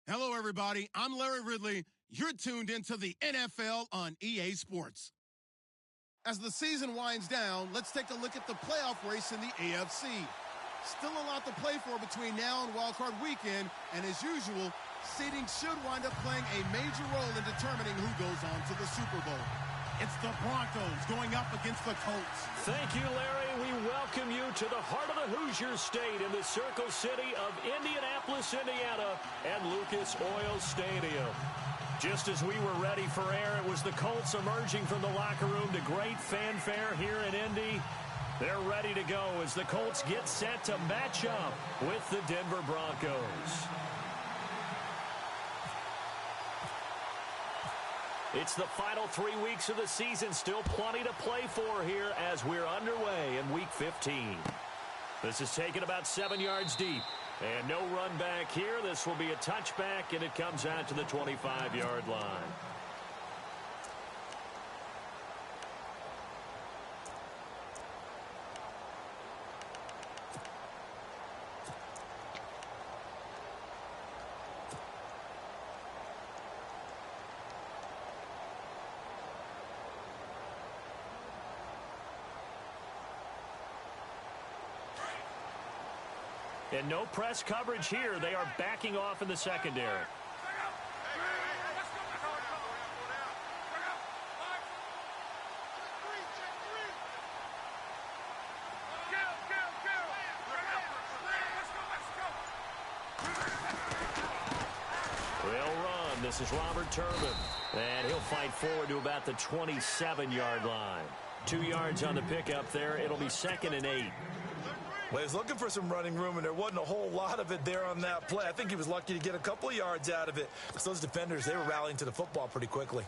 Hello, everybody. I'm Larry Ridley. You're tuned into the NFL on EA Sports. As the season winds down, let's take a look at the playoff race in the AFC. Still a lot to play for between now and wildcard weekend, and as usual, seeding should wind up playing a major role in determining who goes on to the Super Bowl. It's the Broncos going up against the Colts. Thank you, Larry. We welcome you to the heart of the Hoosier State in the Circle City of Indianapolis, Indiana, and Lucas Oil Stadium. Just as we were ready for air, it was the Colts emerging from the locker room to great fanfare here in Indy. They're ready to go as the Colts get set to match up with the Denver Broncos. It's the final 3 weeks of the season. Still plenty to play for here as we're underway in Week 15. This is taken about 7 yards deep. And no run back here. This will be a touchback, and it comes out to the 25-yard line. And no press coverage here. They are backing off in the secondary. This is Robert Turbin, and he'll fight forward to about the 27-yard line. 2 yards on the pickup there. It'll be 2nd and 8. Well, he's looking for some running room, and there wasn't a whole lot of it there on that play. I think he was lucky to get a couple of yards out of it, because those defenders, they were rallying to the football pretty quickly.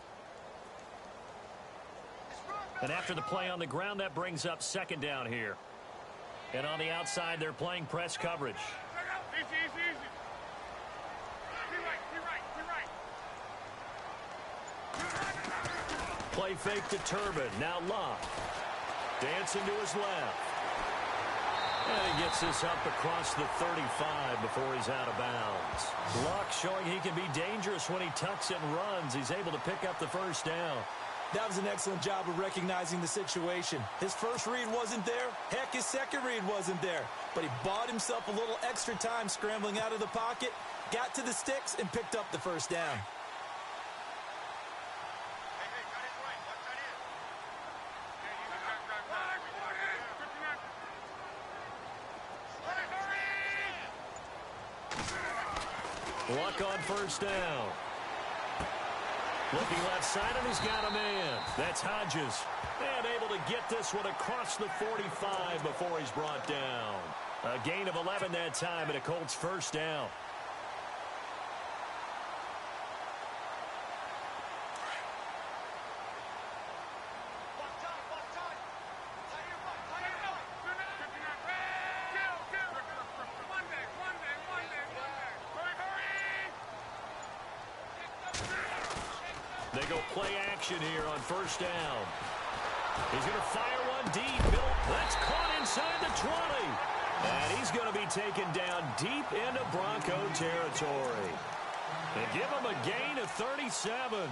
And after the play on the ground, that brings up 2nd down here. And on the outside, they're playing press coverage. Easy. Play fake to Turbin. Now Luck. Dancing to his left. And he gets this up across the 35 before he's out of bounds. Luck showing he can be dangerous when he tucks it and runs. He's able to pick up the 1st down. That was an excellent job of recognizing the situation. His first read wasn't there. Heck, his second read wasn't there. But he bought himself a little extra time scrambling out of the pocket, got to the sticks, and picked up the 1st down. Luck on 1st down. Looking left side, and he's got a man. That's Hodges. And able to get this one across the 45 before he's brought down. A gain of 11 that time, and a Colts 1st down. They go play action here on 1st down. He's going to fire one deep. Middle. That's caught inside the 20. And he's going to be taken down deep into Bronco territory. They give him a gain of 37.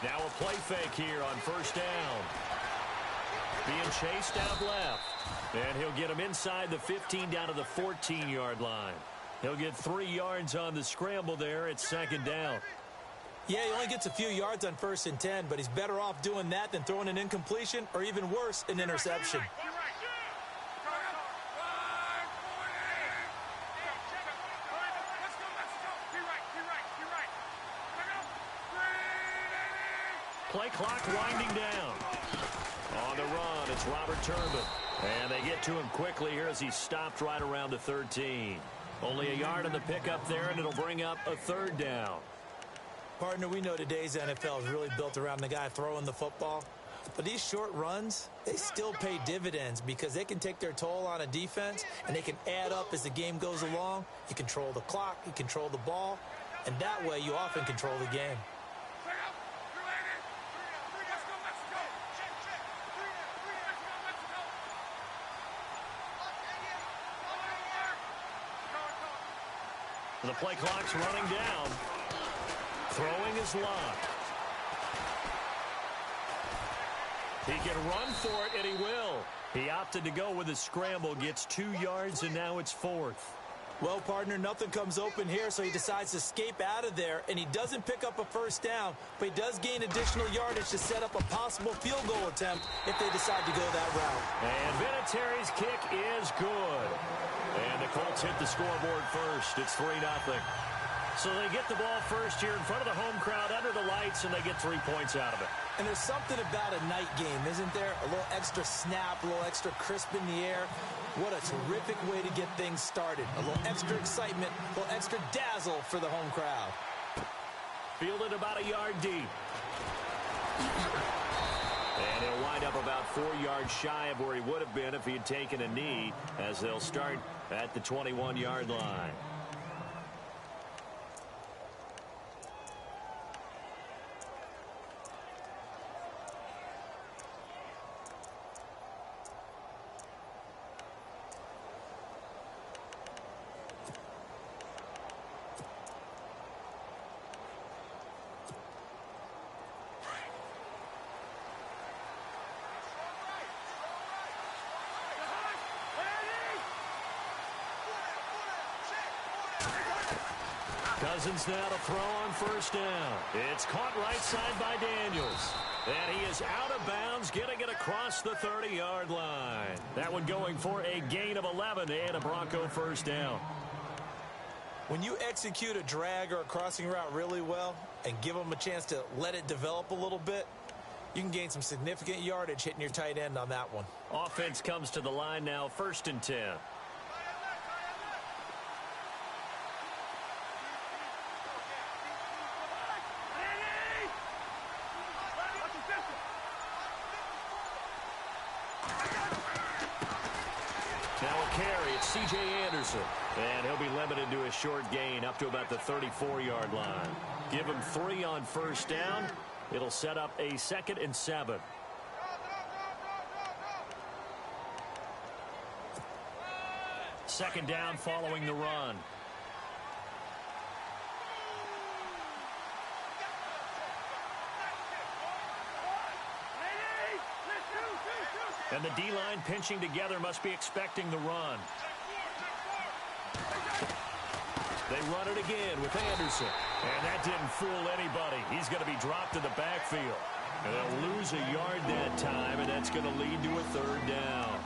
Now a play fake here on 1st down. Being chased out left. And he'll get him inside the 15 down to the 14-yard line. He'll get 3 yards on the scramble there at 2nd down. Yeah, he only gets a few yards on 1st and 10, but he's better off doing that than throwing an incompletion or even worse, an interception. Play clock winding down. On the run, it's Robert Turbin. And they get to him quickly here as he stopped right around the 13. Only a yard on the pickup there, and it'll bring up a 3rd down. Partner, we know today's NFL is really built around the guy throwing the football. But these short runs, they still pay dividends because they can take their toll on a defense, and they can add up as the game goes along. You control the clock, you control the ball, and that way you often control the game. The play clock's running down. Throwing is Luck. He can run for it, and he will. He opted to go with a scramble, gets 2 yards, and now it's 4th. Well, partner, nothing comes open here, so he decides to escape out of there, and he doesn't pick up a 1st down, but he does gain additional yardage to set up a possible field goal attempt if they decide to go that route. And Vinatieri's kick is good. And the Colts hit the scoreboard first. It's 3-0. So they get the ball first here in front of the home crowd under the lights, and they get 3 points out of it. And there's something about a night game, isn't there? A little extra snap, a little extra crisp in the air. What a terrific way to get things started. A little extra excitement, a little extra dazzle for the home crowd. Fielded about a yard deep. And he'll wind up about 4 yards shy of where he would have been if he had taken a knee, as they'll start at the 21-yard line. Cousins now to throw on first down. It's caught right side by Daniels. And he is out of bounds, getting it across the 30-yard line. That one going for a gain of 11 and a Bronco first down. When you execute a drag or a crossing route really well and give them a chance to let it develop a little bit, you can gain some significant yardage hitting your tight end on that one. Offense comes to the line now, 1st and 10. Now a carry, it's C.J. Anderson. And he'll be limited to a short gain up to about the 34-yard line. Give him 3 on first down. It'll set up a 2nd and 7. Second down following the run. And the D-line pinching together, must be expecting the run. They run it again with Anderson. And that didn't fool anybody. He's going to be dropped in the backfield. And they'll lose a yard that time, and that's going to lead to a 3rd down.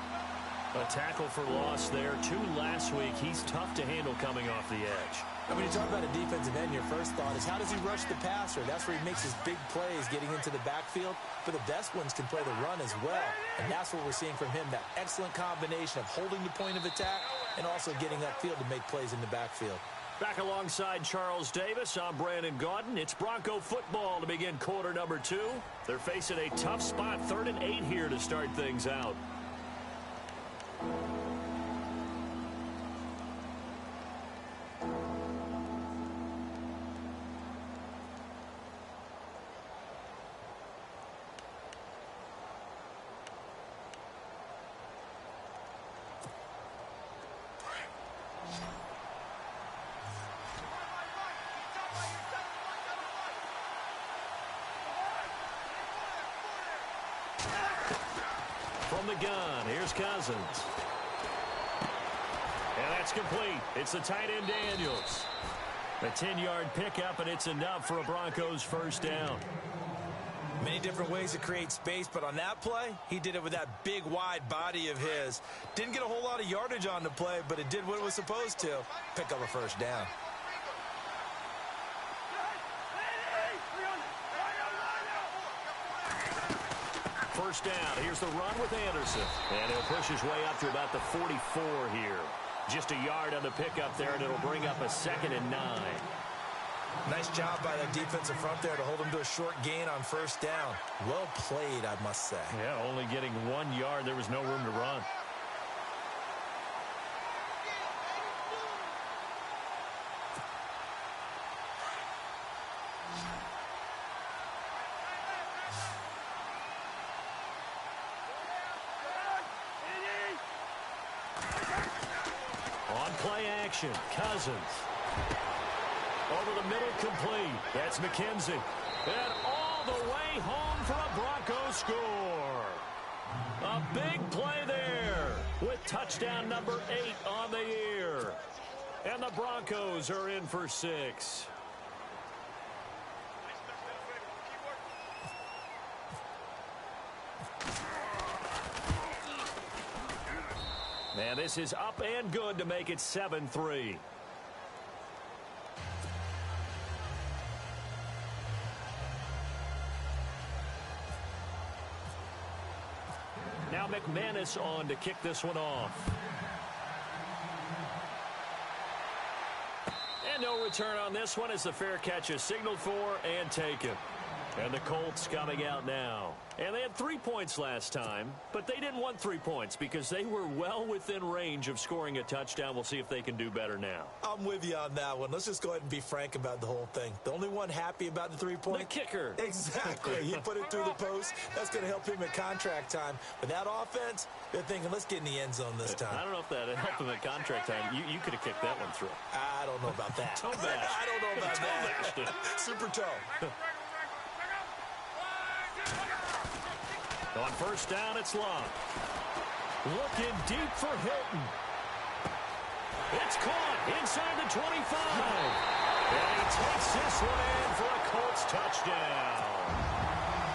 A tackle for loss there. 2 last week. He's tough to handle coming off the edge. When you talk about a defensive end, your first thought is, how does he rush the passer? That's where he makes his big plays getting into the backfield. But the best ones can play the run as well. And that's what we're seeing from him, that excellent combination of holding the point of attack and also getting upfield to make plays in the backfield. Back alongside Charles Davis, I'm Brandon Gaudin. It's Bronco football to begin quarter number 2. They're facing a tough spot, 3rd and 8 here to start things out. From the gun, here's Cousins. And that's complete. It's the tight end Daniels. A 10-yard pickup, and it's enough for a Broncos first down. Many different ways to create space, but on that play, he did it with that big, wide body of his. Didn't get a whole lot of yardage on the play, but it did what it was supposed to. Pick up a first down. First down. Here's the run with Anderson. And he'll push his way up to about the 44 here. Just a yard on the pickup there, and it'll bring up a 2nd and 9. Nice job by that defensive front there to hold him to a short gain on first down. Well played, I must say. Yeah, only getting 1 yard. There was no room to run. Play action. Cousins. Over the middle, complete. That's McKenzie. And all the way home for a Bronco score. A big play there with touchdown number 8 on the year. And the Broncos are in for 6. And this is up and good to make it 7-3. Now McManus on to kick this one off. And no return on this one as the fair catch is signaled for and taken. And the Colts coming out now. And they had 3 points last time, but they didn't want 3 points because they were well within range of scoring a touchdown. We'll see if they can do better now. I'm with you on that one. Let's just go ahead and be frank about the whole thing. The only one happy about the 3 point? The kicker. Exactly. He put it through the post. That's going to help him at contract time. But that offense, they're thinking, let's get in the end zone this time. I don't know if that helped him at contract time. You could have kicked that one through. I don't know about that. Toe bash. I don't know about that. Super toe. On first down, it's Love. Looking deep for Hilton. It's caught inside the 25. And he takes this one in for a Colts touchdown.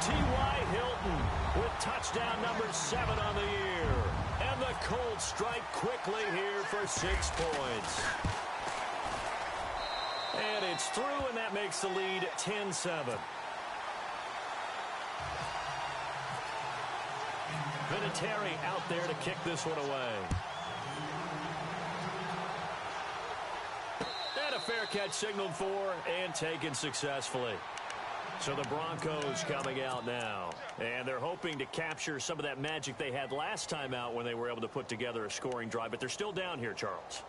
T.Y. Hilton with touchdown number 7 on the year. And the Colts strike quickly here for 6 points. And it's through, and that makes the lead 10-7. Vinatieri out there to kick this one away. And a fair catch signaled for and taken successfully. So the Broncos coming out now. And they're hoping to capture some of that magic they had last time out when they were able to put together a scoring drive. But they're still down here, Charles.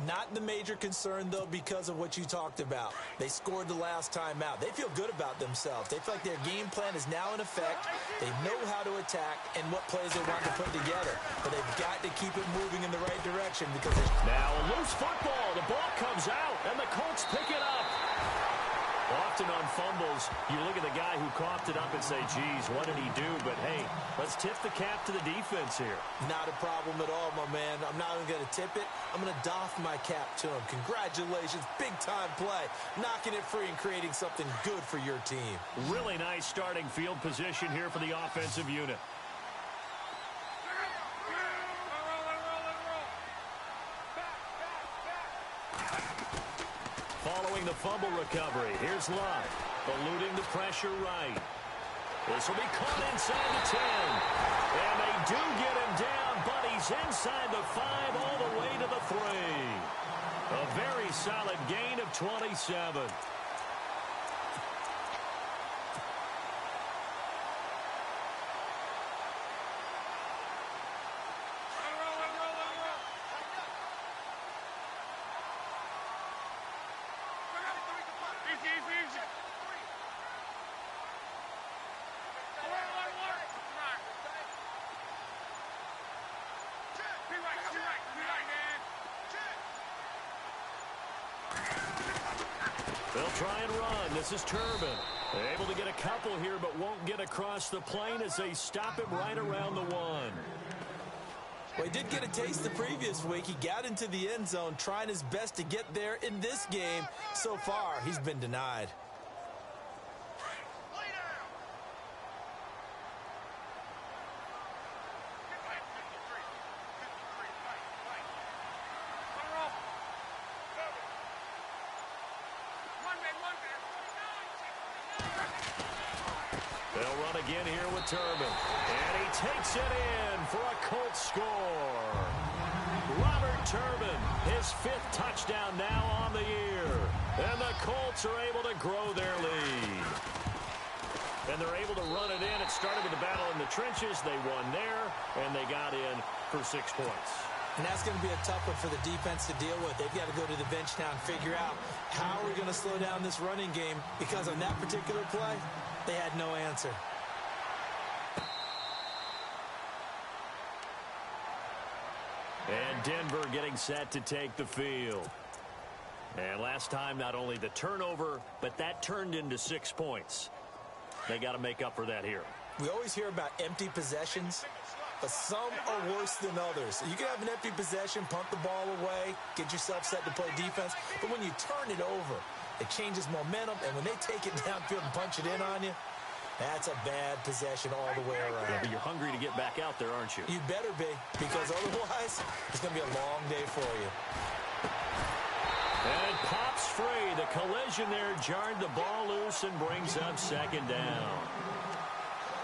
Not the major concern, though, because of what you talked about. They scored the last time out. They feel good about themselves. They feel like their game plan is now in effect. They know how to attack and what plays they want to put together. But they've got to keep it moving in the right direction because now a loose football. The ball comes out, and the Colts pick it up. Often on fumbles, you look at the guy who coughed it up and say, geez, what did he do? But, hey, let's tip the cap to the defense here. Not a problem at all, my man. I'm not even going to tip it. I'm going to doff my cap to him. Congratulations. Big-time play. Knocking it free and creating something good for your team. Really nice starting field position here for the offensive unit. Following the fumble recovery, here's Love, eluding the pressure right. This will be caught inside the 10. And they do get him down, but he's inside the 5 all the way to the 3. A very solid gain of 27. They'll try and run. This is Turbin. Able to get a couple here, but won't get across the plane as they stop him right around the 1. Well, he did get a taste the previous week. He got into the end zone, trying his best to get there in this game. So far, he's been denied. They'll run again here with Turbin. And he takes it in for a Colts score. Robert Turbin, his 5th touchdown now on the year. And the Colts are able to grow their lead. And they're able to run it in. It started with a battle in the trenches. They won there, and they got in for 6 points. And that's going to be a tough one for the defense to deal with. They've got to go to the bench now and figure out how we're going to slow down this running game, because on that particular play, they had no answer. And Denver getting set to take the field. And last time, not only the turnover, but that turned into 6 points. They got to make up for that here. We always hear about empty possessions, but some are worse than others. You can have an empty possession, punt the ball away, get yourself set to play defense, but when you turn it over, it changes momentum, and when they take it downfield and punch it in on you, that's a bad possession all the way around. Yeah, but you're hungry to get back out there, aren't you? You better be, because otherwise, it's going to be a long day for you. And it pops free. The collision there jarred the ball loose and brings up 2nd down.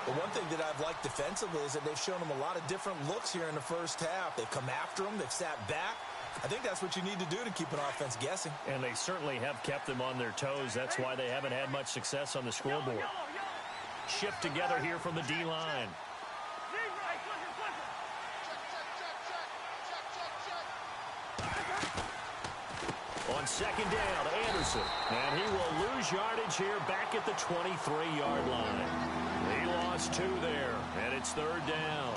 The one thing that I've liked defensively is that they've shown them a lot of different looks here in the first half. They've come after them. They've sat back. I think that's what you need to do to keep an offense guessing. And they certainly have kept them on their toes. That's why they haven't had much success on the scoreboard. shift together here from the D-line. On second down, Anderson. And he will lose yardage here back at the 23-yard line. He lost 2 there, and it's third down.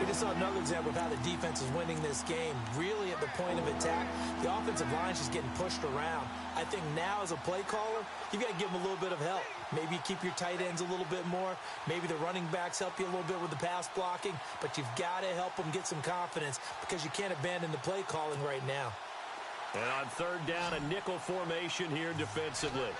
We just saw another example of how the defense is winning this game. Really at the point of attack, the offensive line is just getting pushed around. I think now as a play caller, you've got to give them a little bit of help. Maybe you keep your tight ends a little bit more. Maybe the running backs help you a little bit with the pass blocking. But you've got to help them get some confidence because you can't abandon the play calling right now. And on third down, a nickel formation here defensively.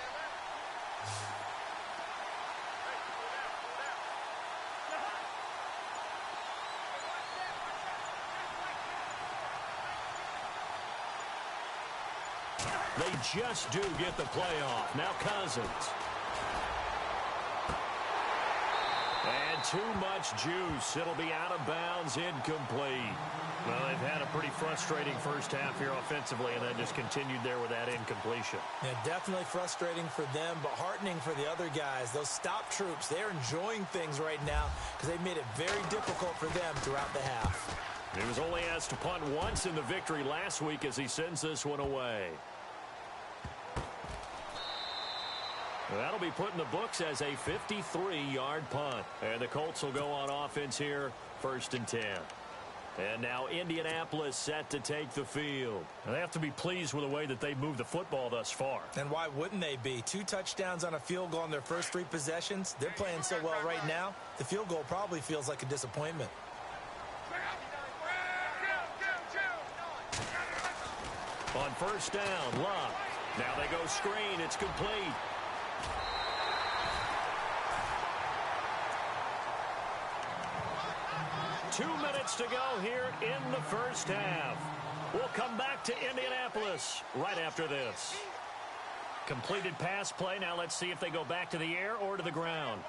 They just do get the playoff. Now Cousins. And too much juice. It'll be out of bounds, incomplete. Well, they've had a pretty frustrating first half here offensively, and then just continued there with that incompletion. Yeah, definitely frustrating for them, but heartening for the other guys. Those stop troops, they're enjoying things right now because they've made it very difficult for them throughout the half. He was only asked to punt once in the victory last week as he sends this one away. That'll be put in the books as a 53-yard punt. And the Colts will go on offense here, 1st and 10. And now Indianapolis set to take the field. And they have to be pleased with the way that they moved the football thus far. And why wouldn't they be? 2 touchdowns on a field goal in their first 3 possessions. They're playing so well right now, the field goal probably feels like a disappointment. On first down, Luck. Now they go screen. It's complete. Two minutes to go here in the first half. We'll come back to Indianapolis right after this. Completed pass play. Now let's see if they go back to the air or to the ground.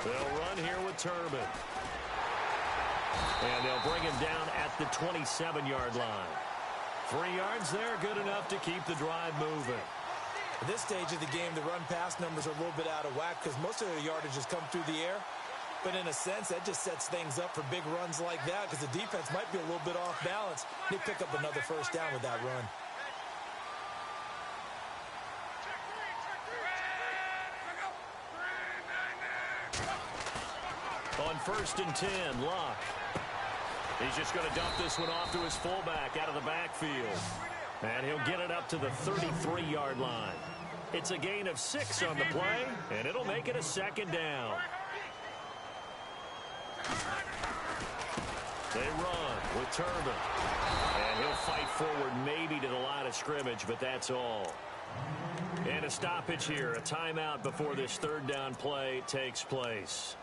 They'll run here with Turbin. And they'll bring him down at the 27-yard line. 3 yards there, good enough to keep the drive moving. At this stage of the game, the run-pass numbers are a little bit out of whack because most of their yardage has come through the air. But in a sense, that just sets things up for big runs like that because the defense might be a little bit off balance. They pick up another first down with that run. On 1st and 10, Luck. He's just going to dump this one off to his fullback out of the backfield. And he'll get it up to the 33-yard line. It's a gain of 6 on the play, and it'll make it a 2nd down. They run with Turbin. And he'll fight forward maybe to the line of scrimmage, but that's all. And a stoppage here, a timeout before this 3rd down play takes place.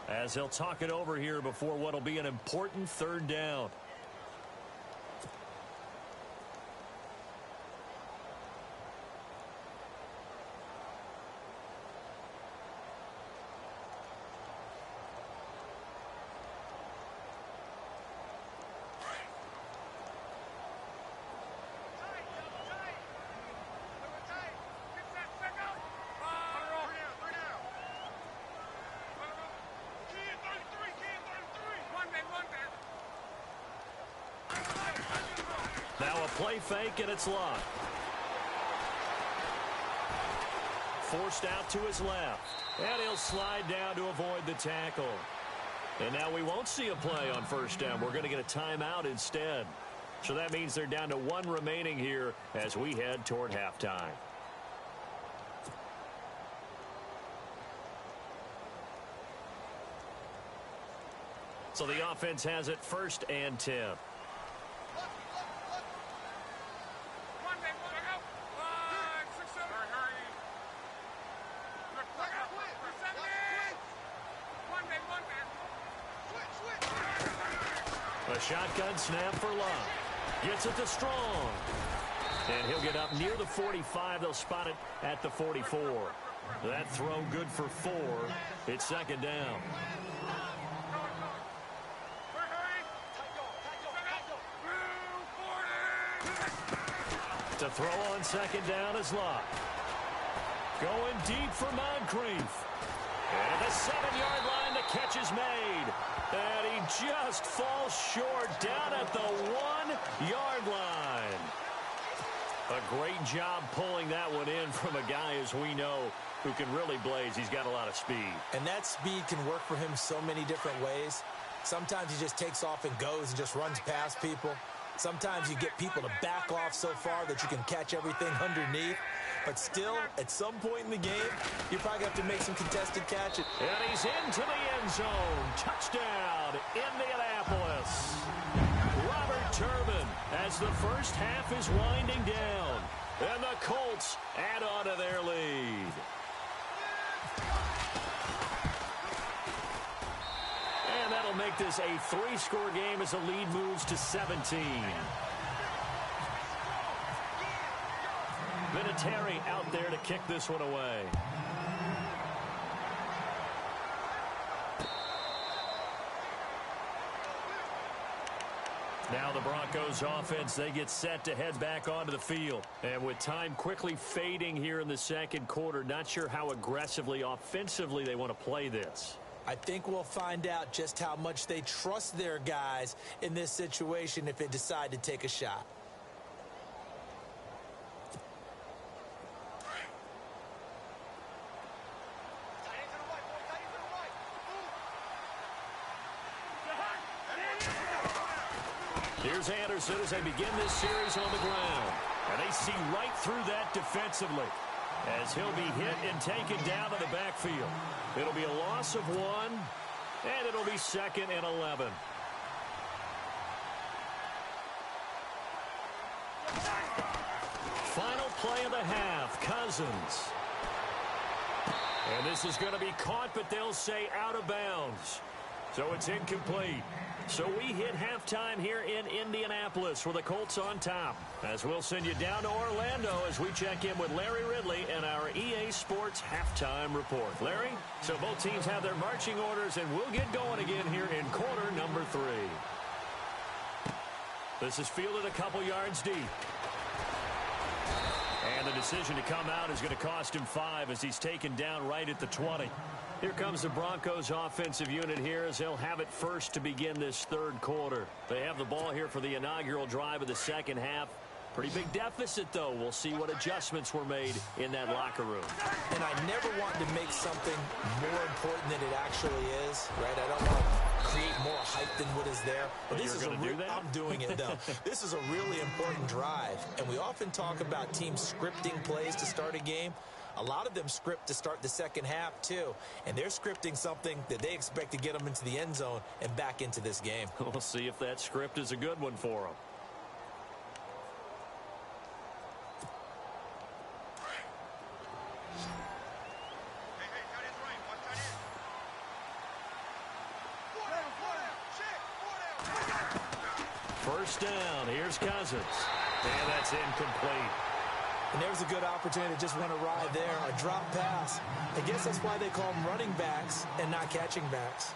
As he'll talk it over here before what will be an important 3rd down. Now a play fake, and it's Luck. Forced out to his left. And he'll slide down to avoid the tackle. And now we won't see a play on 1st down. We're going to get a timeout instead. So that means they're down to 1 remaining here as we head toward halftime. So the offense has it 1st and 10. A shotgun snap for Luck. Gets it to Strong. And he'll get up near the 45. They'll spot it at the 44. That throw good for 4. It's second down. To throw on second down is Locke. Going deep for Moncrief. And at the 7-yard line, the catch is made. And he just falls short down at the 1-yard line. A great job pulling that one in from a guy, as we know, who can really blaze. He's got a lot of speed. And that speed can work for him so many different ways. Sometimes he just takes off and goes and just runs past people. Sometimes you get people to back off so far that you can catch everything underneath. But still, at some point in the game, you're probably going to have to make some contested catches. And he's into the end zone. Touchdown, Indianapolis. Robert Turbin as the first half is winding down. And the Colts add on to their lead. And that'll make this a 3-score game as the lead moves to 17. Vinatieri out there to kick this one away. Now the Broncos offense, they get set to head back onto the field. And with time quickly fading here in the second quarter, not sure how aggressively, offensively they want to play this. I think we'll find out just how much they trust their guys in this situation if they decide to take a shot. Here's Anderson as they begin this series on the ground. And they see right through that defensively as he'll be hit and taken down in the backfield. It'll be a loss of 1, and it'll be 2nd and 11. Final play of the half, Cousins. And this is going to be caught, but they'll say out of bounds. So it's incomplete. So we hit halftime here in Indianapolis with the Colts on top. As we'll send you down to Orlando as we check in with Larry Ridley and our EA Sports halftime report. Larry, so both teams have their marching orders, and we'll get going again here in quarter number 3. This is fielded a couple yards deep. And the decision to come out is going to cost him 5 as he's taken down right at the 20. Here comes the Broncos offensive unit here as they'll have it first to begin this third quarter. They have the ball here for the inaugural drive of the second half. Pretty big deficit, though. We'll see what adjustments were made in that locker room. And I never want to make something more important than it actually is, right? I don't want to create more hype than what is there. But this is I'm doing it, though. This is a really important drive. And we often talk about teams scripting plays to start a game. A lot of them script to start the second half, too. And they're scripting something that they expect to get them into the end zone and back into this game. We'll see if that script is a good one for them. First down, here's Cousins. And that's incomplete. And there's a good opportunity to just want to ride there, a drop pass. I guess that's why they call them running backs and not catching backs.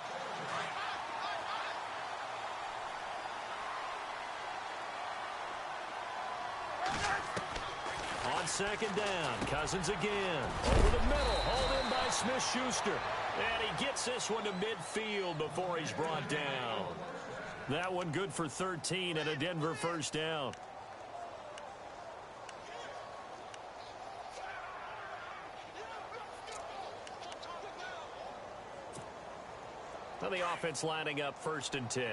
On second down, Cousins again. Over the middle, hauled in by Smith-Schuster. And he gets this one to midfield before he's brought down. That one good for 13 and a Denver first down. Now the offense lining up 1st and 10.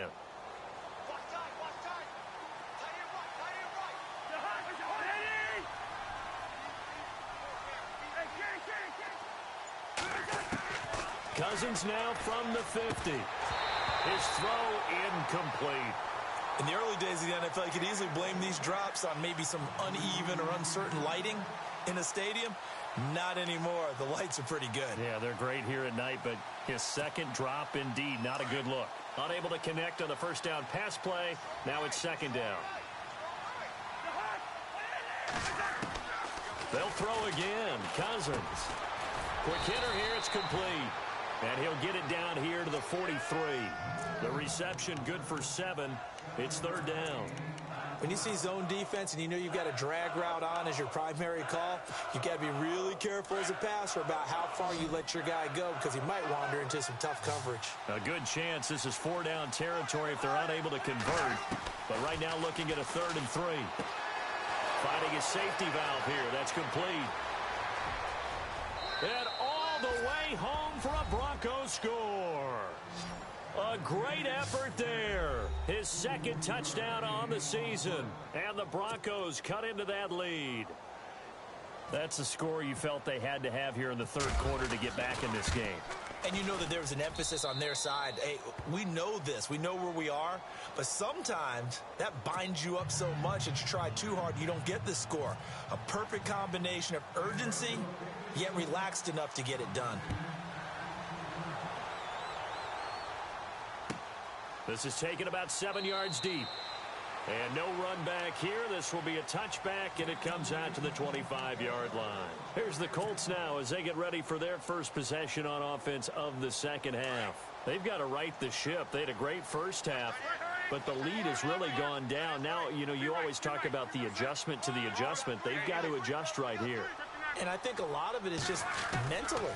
Cousins now from the 50. His throw incomplete. In the early days of the NFL, you could easily blame these drops on maybe some uneven or uncertain lighting in a stadium. Not anymore. The lights are pretty good. Yeah, they're great here at night, but his second drop, indeed, not a good look. Unable to connect on the first down pass play. Now it's second down. They'll throw again. Cousins. Quick hitter here. It's complete. And he'll get it down here to the 43. The reception good for 7. It's third down. When you see zone defense and you know you've got a drag route on as your primary call, you've got to be really careful as a passer about how far you let your guy go because he might wander into some tough coverage. A good chance this is 4-down territory if they're unable to convert. But right now looking at a 3rd and 3. Finding a safety valve here. That's complete. And all the way home for a Broncos score. A great effort there. His 2nd touchdown on the season. And the Broncos cut into that lead. That's the score you felt they had to have here in the 3rd quarter to get back in this game. And you know that there was an emphasis on their side. Hey, we know this. We know where we are. But sometimes that binds you up so much that you try too hard, you don't get the score. A perfect combination of urgency, yet relaxed enough to get it done. This is taken about 7 yards deep. And no run back here. This will be a touchback, and it comes out to the 25-yard line. Here's the Colts now as they get ready for their first possession on offense of the second half. They've got to right the ship. They had a great first half, but the lead has really gone down. Now, you know, you always talk about the adjustment to the adjustment. They've got to adjust right here. And I think a lot of it is just mentally.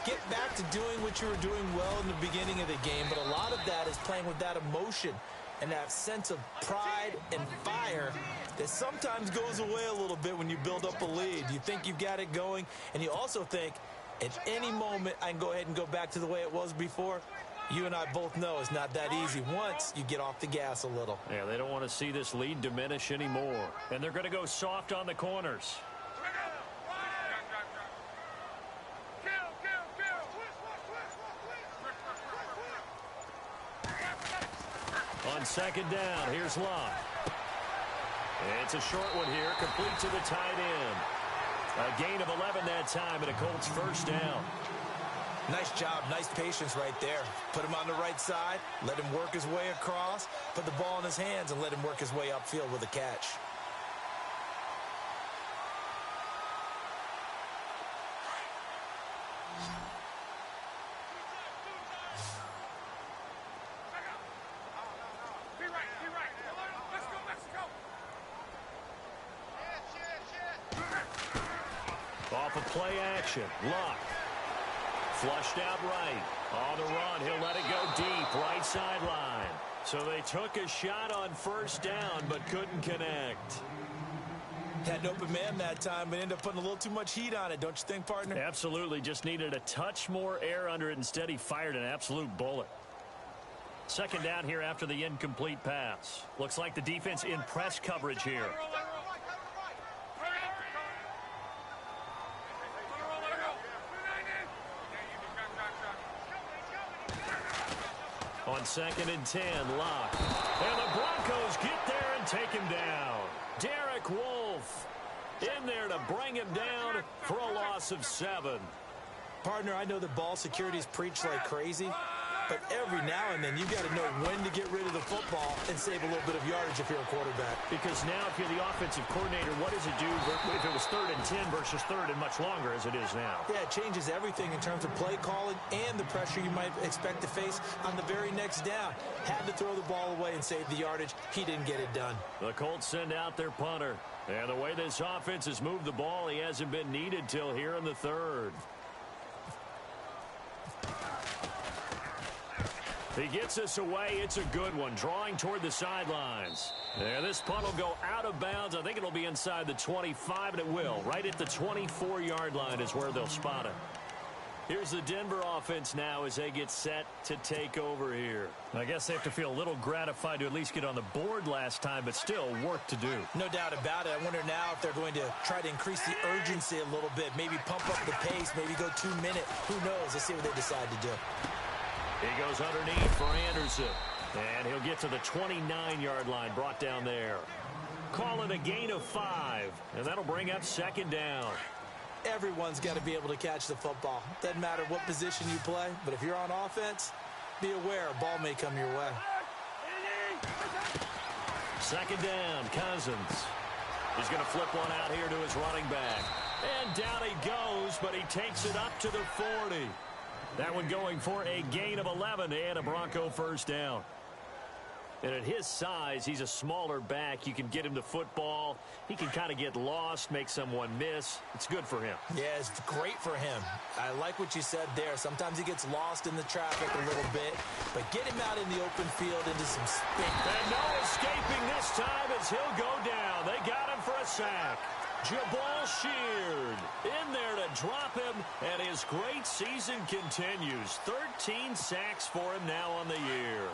Get back to doing what you were doing well in the beginning of the game, but a lot of that is playing with that emotion and that sense of pride and fire that sometimes goes away a little bit when you build up a lead. You think you've got it going, and you also think at any moment I can go ahead and go back to the way it was before. You and I both know it's not that easy once you get off the gas a little. Yeah, they don't want to see this lead diminish anymore. And they're going to go soft on the corners. On 2nd down, here's Locke. It's a short one here, complete to the tight end. A gain of 11 that time, and a Colts first down. Nice job, nice patience right there. Put him on the right side, let him work his way across, put the ball in his hands, and let him work his way upfield with a catch. Off of play action, Luck. Flushed out right. On the run, he'll let it go deep, right sideline. So they took a shot on first down, but couldn't connect. Had an open man that time, but ended up putting a little too much heat on it, don't you think, partner? Absolutely, just needed a touch more air under it. Instead, he fired an absolute bullet. 2nd down here after the incomplete pass. Looks like the defense in press coverage here. On 2nd and 10, Locke. And the Broncos get there and take him down. Derek Wolfe in there to bring him down for a loss of 7. Partner, I know that ball security is preached like crazy, but every now and then you've got to know when to get rid of the football and save a little bit of yardage if you're a quarterback. Because now if you're the offensive coordinator, what does it do if it was 3rd and 10 versus 3rd and much longer as it is now? Yeah, it changes everything in terms of play calling and the pressure you might expect to face on the very next down. Had to throw the ball away and save the yardage. He didn't get it done. The Colts send out their punter. And the way this offense has moved the ball, he hasn't been needed till here in the 3rd. He gets us away. It's a good one. Drawing toward the sidelines. And this punt will go out of bounds. I think it'll be inside the 25, and it will. Right at the 24-yard line is where they'll spot it. Here's the Denver offense now as they get set to take over here. I guess they have to feel a little gratified to at least get on the board last time, but still work to do. No doubt about it. I wonder now if they're going to try to increase the urgency a little bit, maybe pump up the pace, maybe go 2-minute. Who knows? Let's see what they decide to do. He goes underneath for Anderson. And he'll get to the 29-yard line, brought down there. Call it a gain of 5, and that'll bring up 2nd down. Everyone's got to be able to catch the football. Doesn't matter what position you play, but if you're on offense, be aware a ball may come your way. 2nd down, Cousins. He's going to flip one out here to his running back. And down he goes. goes, but he takes it up to the 40. That one going for a gain of 11 and a Bronco first down. And at his size, he's a smaller back. You can get him the football. He can kind of get lost, make someone miss. It's good for him. Yeah, it's great for him. I like what you said there. Sometimes he gets lost in the traffic a little bit, but get him out in the open field into some space. And no escaping this time as he'll go down. They got him for a sack. Jabal Sheard in there to drop him, and his great season continues. 13 sacks for him now on the year.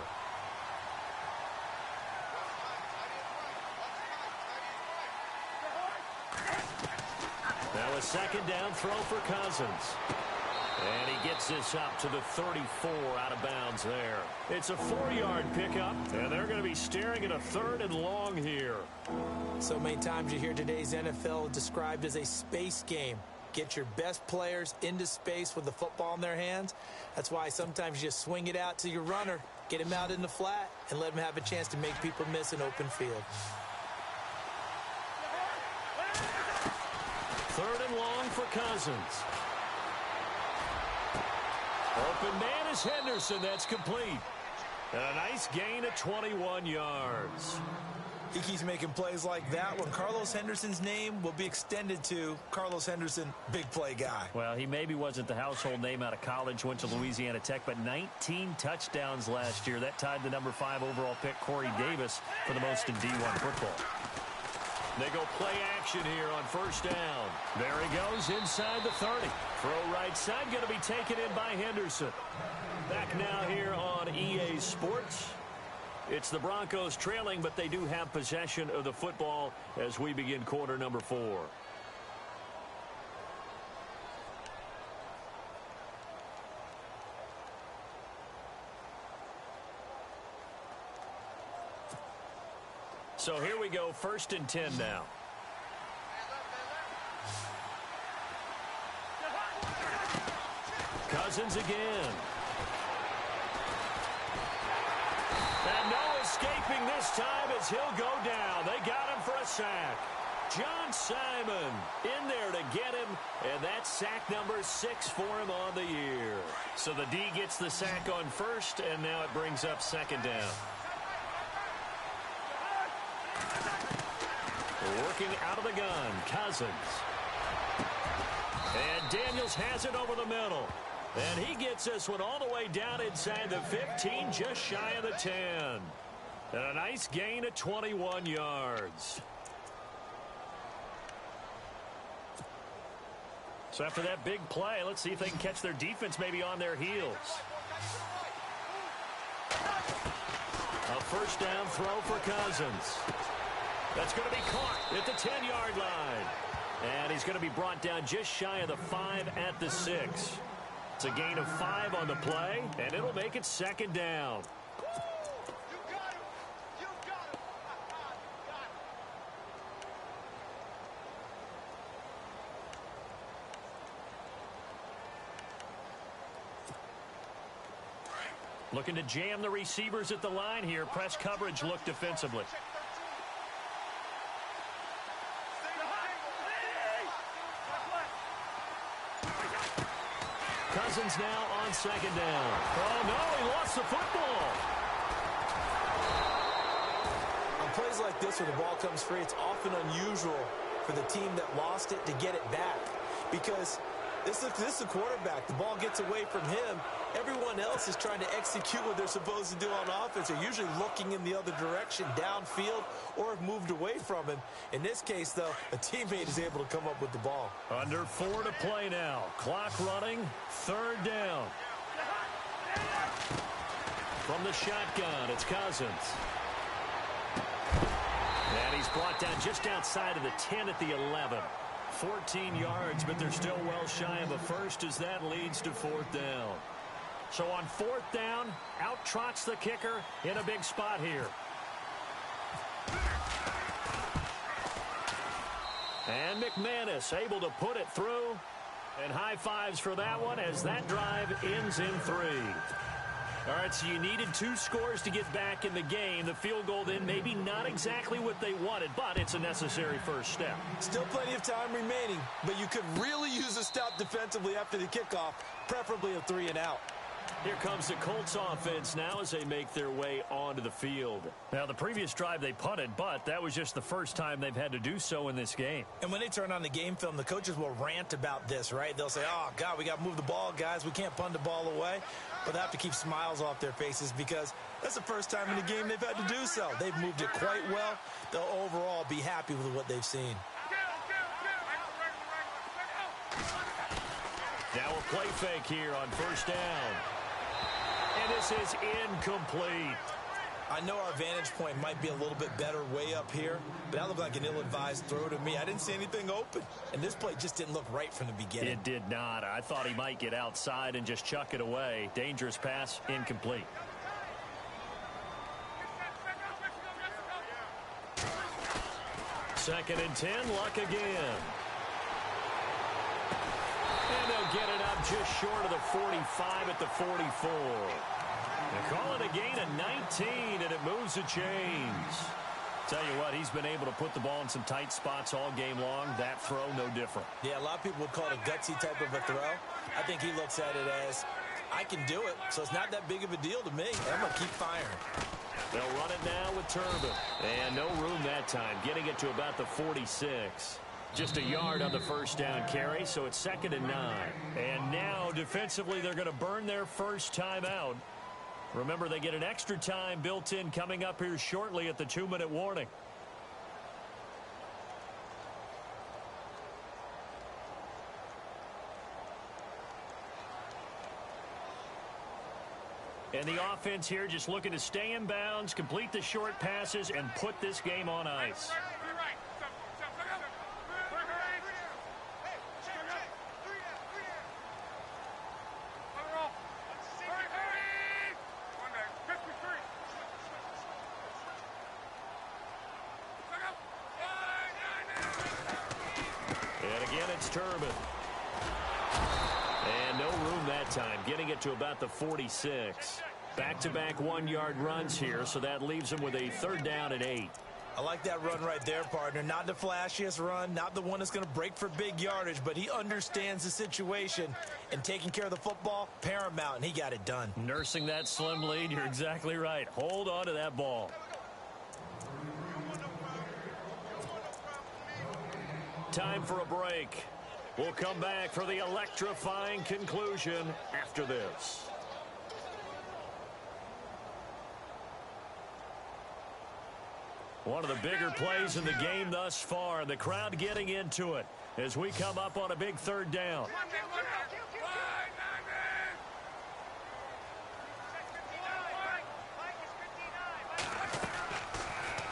Now a second down throw for Cousins. And he gets this up to the 34 out of bounds there. It's a 4-yard pickup, and they're going to be staring at a 3rd and long here. So many times you hear today's NFL described as a space game. Get your best players into space with the football in their hands. That's why sometimes you just swing it out to your runner, get him out in the flat, and let him have a chance to make people miss an open field. 3rd and long for Cousins. Open man is Henderson. That's complete. And a nice gain of 21 yards. He keeps making plays like that when Carlos Henderson's name will be extended to Carlos Henderson, big play guy. Well, he maybe wasn't the household name out of college, went to Louisiana Tech, but 19 touchdowns last year. That tied the number 5 overall pick, Corey Davis, for the most in D1 football. They go play action here on first down. There he goes inside the 30. Throw right side, going to be taken in by Henderson. Back now here on EA Sports. It's the Broncos trailing, but they do have possession of the football as we begin quarter number 4. So here we go, 1st and 10 now. Cousins again. And no escaping this time as he'll go down. They got him for a sack. John Simon in there to get him, and that's sack number 6 for him on the year. So the D gets the sack on first, and now it brings up 2nd down. Working out of the gun, Cousins. And Daniels has it over the middle. And he gets this one all the way down inside the 15, just shy of the 10. And a nice gain of 21 yards. So after that big play, let's see if they can catch their defense maybe on their heels. A first down throw for Cousins. That's going to be caught at the 10-yard line. And he's going to be brought down just shy of the 5 at the 6. It's a gain of 5 on the play, and it'll make it 2nd down. Looking to jam the receivers at the line here. Press coverage look defensively. Cousins now on 2nd down. Oh, no, he lost the football. On plays like this where the ball comes free, it's often unusual for the team that lost it to get it back. Because this is the quarterback. The ball gets away from him. Everyone else is trying to execute what they're supposed to do on offense. They're usually looking in the other direction, downfield, or have moved away from him. In this case, though, a teammate is able to come up with the ball. Under 4 to play now. Clock running. 3rd down. From the shotgun, it's Cousins. And he's brought down just outside of the 10 at the 11. 14 yards, but they're still well shy of a first as that leads to 4th down. So on 4th down, out trots the kicker in a big spot here. And McManus able to put it through. And high fives for that one as that drive ends in 3. All right, so you needed 2 scores to get back in the game. The field goal then maybe not exactly what they wanted, but it's a necessary first step. Still plenty of time remaining, but you could really use a stop defensively after the kickoff, preferably a 3-and-out. Here comes the Colts offense now as they make their way onto the field. Now, the previous drive they punted, but that was just the first time they've had to do so in this game. And when they turn on the game film, the coaches will rant about this, right? They'll say, oh, God, we got to move the ball, guys. We can't punt the ball away. But they have to keep smiles off their faces because that's the first time in the game they've had to do so. They've moved it quite well. They'll overall be happy with what they've seen. Now a play fake here on first down. And this is incomplete. I know our vantage point might be a little bit better way up here, but that looked like an ill-advised throw to me. I didn't see anything open, and this play just didn't look right from the beginning. It did not. I thought he might get outside and just chuck it away. Dangerous pass, incomplete. Second and 10, Luck again. And they'll get it up just short of the 45 at the 44. They call it a gain of 19, and it moves the chains. Tell you what, he's been able to put the ball in some tight spots all game long. That throw, no different. Yeah, a lot of people would call it a gutsy type of a throw. I think he looks at it as, I can do it, so it's not that big of a deal to me. I'm going to keep firing. They'll run it now with Turbin. And no room that time, getting it to about the 46. Just a yard on the first down carry, so it's 2nd and 9. And now, defensively, they're going to burn their first timeout. Remember, they get an extra time built in coming up here shortly at the 2-minute warning. And the offense here just looking to stay in bounds, complete the short passes, and put this game on ice. Turbin. And no room that time, getting it to about the 46. Back-to-back 1-yard runs here, so that leaves them with a 3rd down and 8. I like that run right there, partner. Not the flashiest run, not the one that's going to break for big yardage, but he understands the situation, and taking care of the football, paramount, and he got it done. Nursing that slim lead, you're exactly right. Hold on to that ball. Time for a break. We'll come back for the electrifying conclusion after this. One of the bigger plays in the game thus far. The crowd getting into it as we come up on a big 3rd down.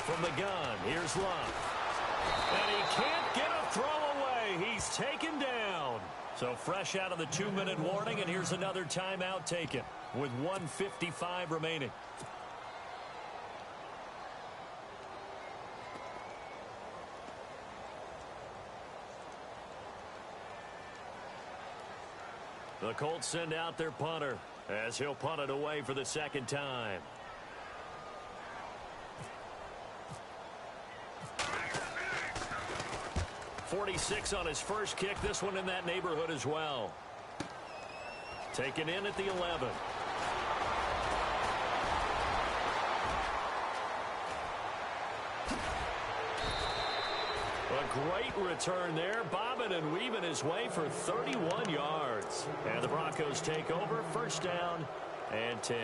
From the gun, here's Luck. And he can't get a throw away. He's taken down. So fresh out of the 2-minute warning, and here's another timeout taken with 1:55 remaining. The Colts send out their punter as he'll punt it away for the 2nd time. .46 on his first kick. This one in that neighborhood as well. Taken in at the 11. A great return there. Bobbing and weaving his way for 31 yards. And the Broncos take over. 1st down and 10.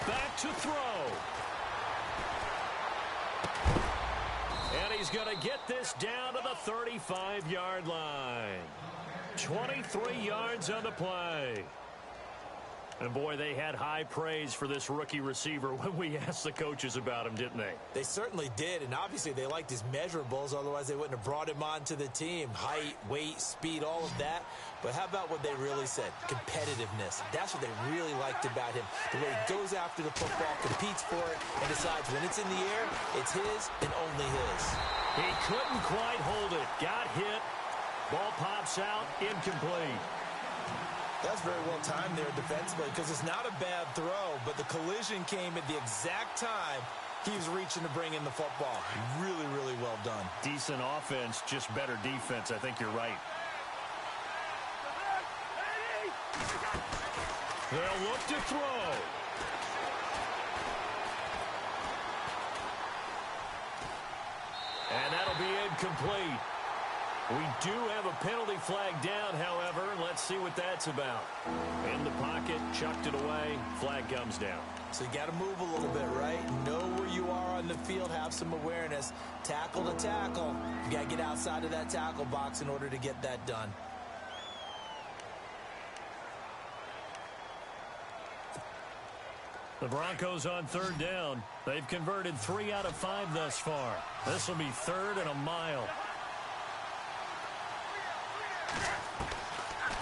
Back to throw. And he's going to get this down to the 35-yard line. 23 yards on the play. And, boy, they had high praise for this rookie receiver when we asked the coaches about him, didn't they? They certainly did, and obviously they liked his measurables. Otherwise, they wouldn't have brought him onto the team. Height, weight, speed, all of that. But how about what they really said? Competitiveness. That's what they really liked about him. The way he goes after the football, competes for it, and decides when it's in the air, it's his and only his. He couldn't quite hold it. Got hit. Ball pops out. Incomplete. That's very well timed there defensively because it's not a bad throw, but the collision came at the exact time he was reaching to bring in the football. Really, really well done. Decent offense, just better defense. I think you're right. They'll look to throw. And that'll be incomplete. We do have a penalty flag down, however. Let's see what that's about. In the pocket, chucked it away. Flag comes down. So you got to move a little bit, right? Know where you are on the field. Have some awareness. Tackle to tackle. You got to get outside of that tackle box in order to get that done. The Broncos on third down. They've converted 3 out of 5 thus far. This will be 3rd and a mile.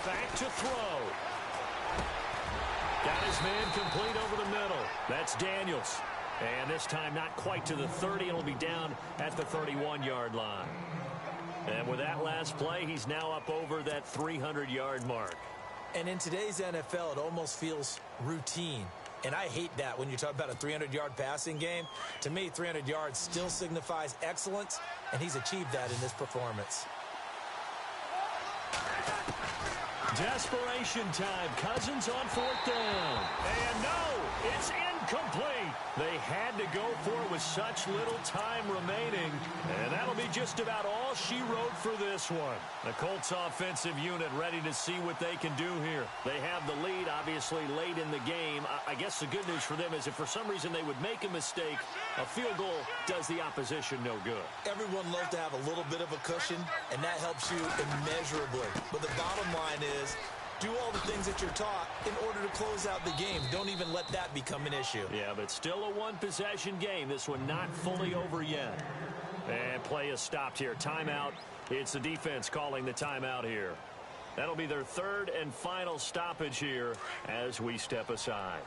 Back to throw. Got his man complete over the middle. That's Daniels. And this time not quite to the 30. It'll be down at the 31-yard line. And with that last play, he's now up over that 300-yard mark. And in today's NFL, it almost feels routine. And I hate that when you talk about a 300-yard passing game. To me, 300 yards still signifies excellence, and he's achieved that in this performance. Desperation time. Cousins on 4th down. And no, it's incomplete. They had to go for it with such little time remaining. And that'll be just about all she wrote for this one. The Colts offensive unit ready to see what they can do here. They have the lead, obviously, late in the game. I guess the good news for them is if for some reason they would make a mistake, a field goal does the opposition no good. Everyone loves to have a little bit of a cushion, and that helps you immeasurably. But the bottom line is, do all the things that you're taught in order to close out the game. Don't even let that become an issue. Yeah, but still a one-possession game. This one not fully over yet. And play is stopped here. Timeout. It's the defense calling the timeout here. That'll be their 3rd and final stoppage here as we step aside.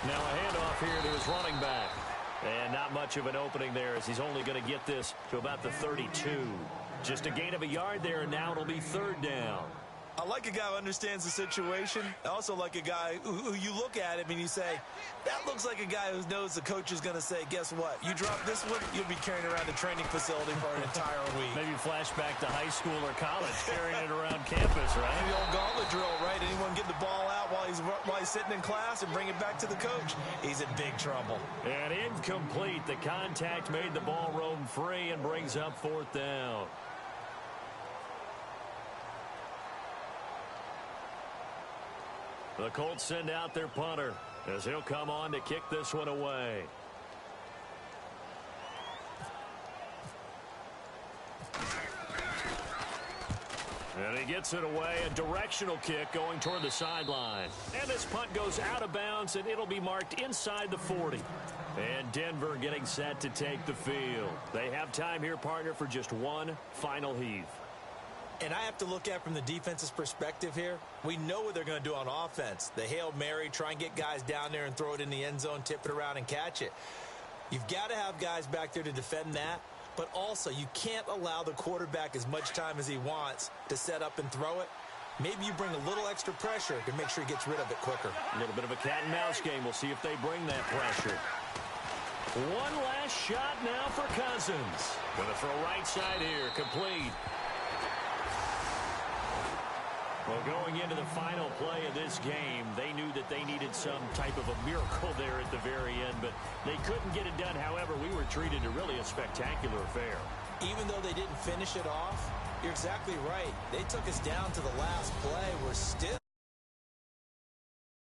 Now a handoff here to his running back. And not much of an opening there as he's only going to get this to about the 32. Just a gain of a yard there, and now it'll be 3rd down. I like a guy who understands the situation. I also like a guy who you look at him and you say, that looks like a guy who knows the coach is going to say, guess what? You drop this one, you'll be carrying around the training facility for an entire week. Maybe flashback to high school or college, carrying it around campus, right? The old gauntlet drill, right? Anyone get the ball out while he's sitting in class and bring it back to the coach? He's in big trouble. And incomplete. The contact made the ball roam free and brings up 4th down. The Colts send out their punter as he'll come on to kick this one away. And he gets it away, a directional kick going toward the sideline. And this punt goes out of bounds, and it'll be marked inside the 40. And Denver getting set to take the field. They have time here, partner, for just one final heave. And I have to look at from the defense's perspective here. We know what they're going to do on offense. The Hail Mary, try and get guys down there and throw it in the end zone, tip it around and catch it. You've got to have guys back there to defend that. But also, you can't allow the quarterback as much time as he wants to set up and throw it. Maybe you bring a little extra pressure to make sure he gets rid of it quicker. A little bit of a cat and mouse game. We'll see if they bring that pressure. One last shot now for Cousins. Going to throw right side here. Complete. Well, going into the final play of this game, they knew that they needed some type of a miracle there at the very end, but they couldn't get it done. However, we were treated to really a spectacular affair. Even though they didn't finish it off, you're exactly right. They took us down to the last play. We're still